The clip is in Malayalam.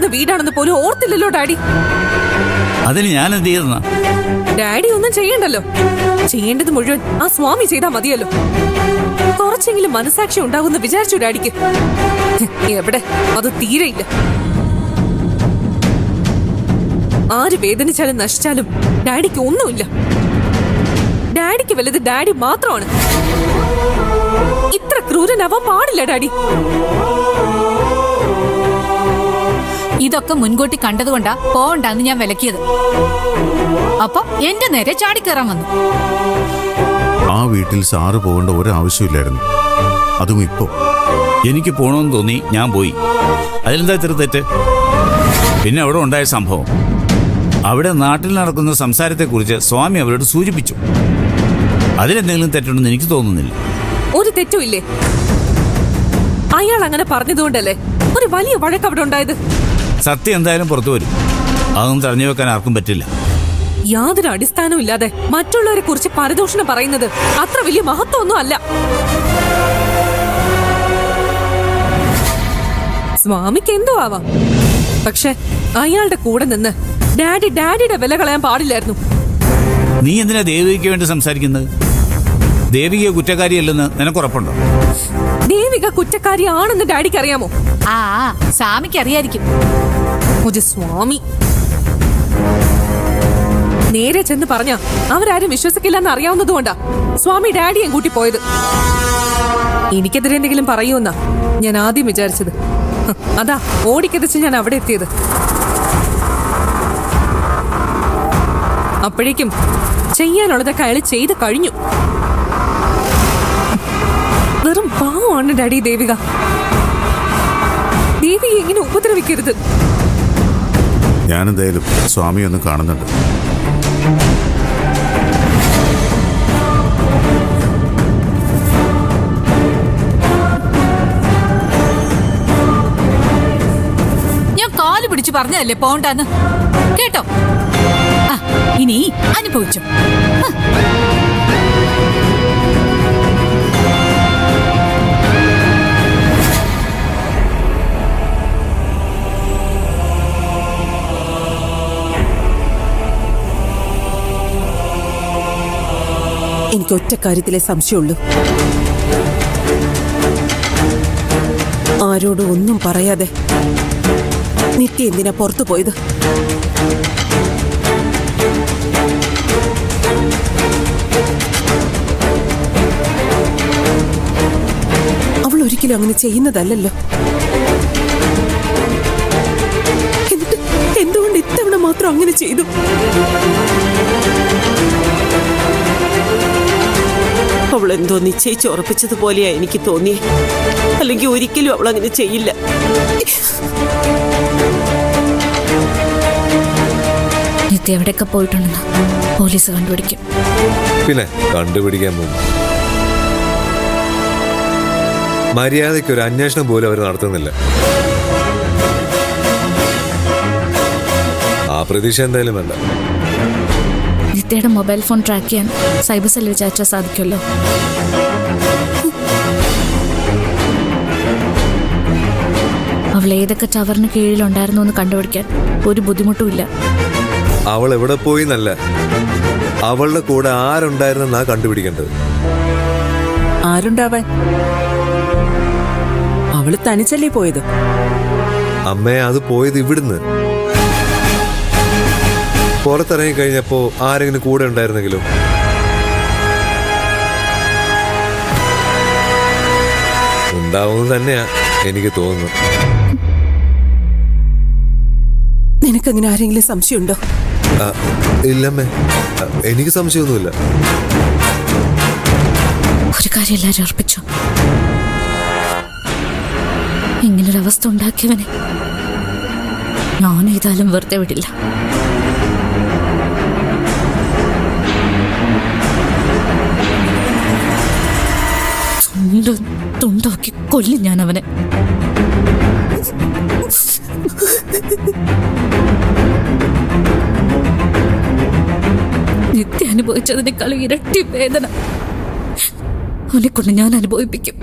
കിടക്കുന്ന വീടാണെന്ന് പോലും ഓർത്തില്ലല്ലോ ഡാഡി. അതിന് ഞാൻ എന്ത് ചെയ്യുന്ന? ഡാഡി ഒന്നും ചെയ്യണ്ടല്ലോ. ചെയ്യേണ്ടത് മുഴുവൻ ആ സ്വാമി ചെയ്താ മതിയല്ലോ. കുറച്ചെങ്കിലും മനസാക്ഷി ഉണ്ടാകുന്ന വിചാരിച്ചു ഡാഡിക്ക്. എവിടെ, അത് തീരെയില്ല. ആര് വേദനിച്ചാലും നശിച്ചാലും ഡാഡിക്ക് ഒന്നുമില്ല. ഡാഡിക്ക് വലുത് ഡാഡി മാത്രമാണ്. ഇത്ര ക്രൂരനാവാൻ പാടില്ല ഡാഡി. ഇതൊക്കെ മുൻകൂട്ടി കണ്ടതുകൊണ്ടാ പോണ്ടാന്ന് ഞാൻ വിലക്കിയത്. അപ്പൊ എന്റെ നേരെ ചാടിക്കയറാൻ വന്നു. ആ വീട്ടിൽ സാറ് പോകേണ്ട ഒരാവശ്യമില്ലായിരുന്നു. അതും ഇപ്പോ എനിക്ക് പോണമെന്ന് തോന്നി, ഞാൻ പോയി. അതിലെന്താ ഇത്ര തെറ്റ്? പിന്നെ അവിടെ ഉണ്ടായ സംഭവം, അവിടെ നാട്ടിൽ നടക്കുന്ന സംസാരത്തെക്കുറിച്ച് സ്വാമി അവരോട് സൂചിപ്പിച്ചു. അതിലെന്തെങ്കിലും തെറ്റുണ്ടെന്ന് എനിക്ക് തോന്നുന്നില്ല. ഒരു തെറ്റുമില്ലേ? അയാൾ അങ്ങനെ പറഞ്ഞതുകൊണ്ടല്ലേ ഒരു വലിയ വഴക്ക് അവിടെ ഉണ്ടായത്. സത്യം എന്തായാലും പുറത്തു വരും. അതൊന്നും തടഞ്ഞു വെക്കാൻ ആർക്കും പറ്റില്ല. യാതൊരു അടിസ്ഥാനവും ഇല്ലാതെ മറ്റുള്ളവരെ കുറിച്ച് പരദൂഷണം പറയുന്നത് അത്ര വലിയ മഹത്വമൊന്നും അല്ല. സ്വാമിക്ക് എന്തോ ആവാം, പക്ഷെ അയാളുടെ കൂടെ നിന്ന് ഡാഡിയുടെ വില കളയാൻ പാടില്ലായിരുന്നു. നീ എന്തിനാ ദേവികയ്ക്ക് വേണ്ടി സംസാരിക്കുന്നത്? ദേവിക കുറ്റക്കാരിയല്ലെന്ന് നിനക്കുറപ്പുണ്ടോ? ദേവിക കുറ്റക്കാരി ആണെന്ന് ഡാഡിക്ക് അറിയാമോ? ആ സ്വാമിക്ക് അറിയായിരിക്കും. ഒരു സ്വാമി നേരെ ചെന്ന് പറഞ്ഞ അവരാരും വിശ്വസിക്കില്ലെന്ന് അറിയാവുന്നതുകൊണ്ടാ സ്വാമി ഡാഡിയെ കൂട്ടി പോയത്. എനിക്കെതിരെ എന്തെങ്കിലും പറയുമെന്നാ ഞാൻ ആദ്യം വിചാരിച്ചത്. അതാ ഓടിക്കതച്ച് ഞാൻ അവിടെ എത്തിയത്. അപ്പോഴേക്കും ചെയ്യാനുള്ളതൊക്കെ അയാൾ ചെയ്ത് കഴിഞ്ഞു. വെറും പാവമാണ് ഡാഡി ദേവിക. ദേവിയെ ഇങ്ങനെ ഉപദ്രവിക്കരുത്. ഞാനെന്തായാലും സ്വാമി ഒന്ന് കാണുന്നുണ്ട്. ഞാൻ കാല് പിടിച്ചു പറഞ്ഞതല്ലേ പോണ്ടാന്ന്, കേട്ടോ? ഇനി അനുഭവിച്ചു. എനിക്ക് ഒറ്റ കാര്യത്തിലെ സംശയമുള്ളൂ. ആരോടും ഒന്നും പറയാതെ നിത്യ എന്തിനാ പുറത്തു പോയത്? അവൾ ഒരിക്കലും അങ്ങനെ ചെയ്യുന്നതല്ലല്ലോ. എന്നിട്ട് എന്തുകൊണ്ട് ഇത്തവണ മാത്രം അങ്ങനെ ചെയ്തു? അവൾ എന്തോ നിശ്ചയിച്ച് ഉറപ്പിച്ചതുപോലെയാ എനിക്ക് തോന്നിയേ. അല്ലെങ്കിൽ ഒരിക്കലും അവൾ അങ്ങനെ ചെയ്യില്ല. നിത്യ എവിടെയൊക്കെ പോയിട്ടുണ്ടെന്ന് പോലീസ് കണ്ടുപിടിക്കും. പിന്നെ കണ്ടുപിടിക്കാൻ പോകും. മര്യാദയ്ക്ക് ഒരു അന്വേഷണം പോലും അവർ നടത്തുന്നില്ല. ആ പ്രതീക്ഷ എന്തായാലും വേണ്ട. നിത്യയുടെ മൊബൈൽ ഫോൺ ട്രാക്ക് ചെയ്യാൻ സൈബർ സെൽ വിചാരിച്ചാൽ സാധിക്കുമല്ലോ. അവൾ ഏതൊക്കെ ടവറിന് കീഴിലുണ്ടായിരുന്നു എന്ന് കണ്ടുപിടിക്കാൻ ഒരു ബുദ്ധിമുട്ടുമില്ല. അവൾ എവിടെ പോയി എന്നല്ല, അവളുടെ കൂടെ ആരുണ്ടായിരുന്നെന്നാ കണ്ടുപിടിക്കേണ്ടത്. ആരുണ്ടാവാൻ? അവള് തനിച്ചല്ലേ പോയത്? അമ്മേ, അത് പോയത് ഇവിടുന്ന്. പുറത്തിറങ്ങി കഴിഞ്ഞപ്പോ ആരെങ്കിലും കൂടെ ഉണ്ടായിരുന്നെങ്കിലും. ഉണ്ടാവുന്നത് തന്നെയാ എനിക്ക് തോന്നുന്നു. നിനക്കങ്ങനെ ആരെങ്കിലും സംശയമുണ്ടോ? ഇല്ലമ്മേ, എനിക്ക് സംശയമൊന്നുമില്ല. ഒരു കാര്യം എല്ലാവരും ഉറപ്പിച്ചു, ഇങ്ങനൊരവസ്ഥ ഉണ്ടാക്കിയവനെ ഞാൻ ഏതായാലും വെറുതെ വിടില്ല. തുണ്ടാക്കി കൊല്ലും ഞാൻ അവനെ. നിത്യ അനുഭവിച്ചതിനേക്കാളും ഇരട്ടി വേദന അവനെ കൊണ്ട് ഞാൻ അനുഭവിപ്പിക്കും.